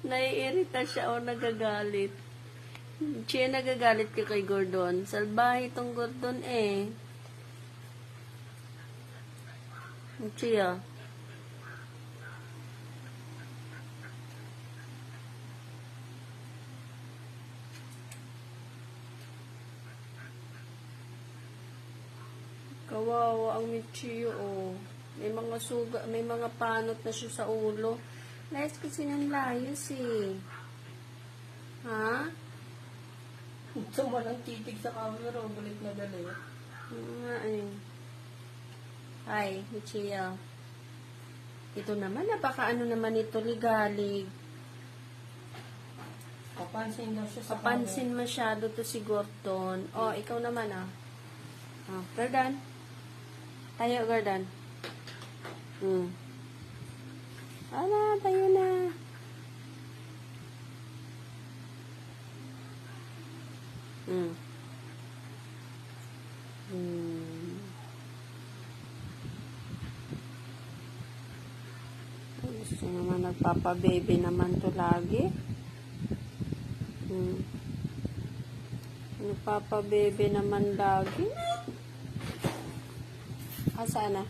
Naiirita siya o nagagalit. Siya nagagalit ka kay Gordon. Salbahe itong Gordon eh. Siya. Kawawa ang Michio, oh. May mga suga, may mga panot na siya sa ulo. Layas kasi ng layas, eh. Ha? Sama ng titig sa camera, galit na galit. Hi, Michio. Ito naman, napaka-ano naman ito, ligalig. Papansin daw siya sa Papansin masyado to si Gordon. Oh, ikaw naman, ah. Oh, Gordon. Tayo, Gordon. Ala, tayo na. Gusto naman, nagpapa-baby naman to lagi. Nagpapa-baby naman lagi. Asaan na?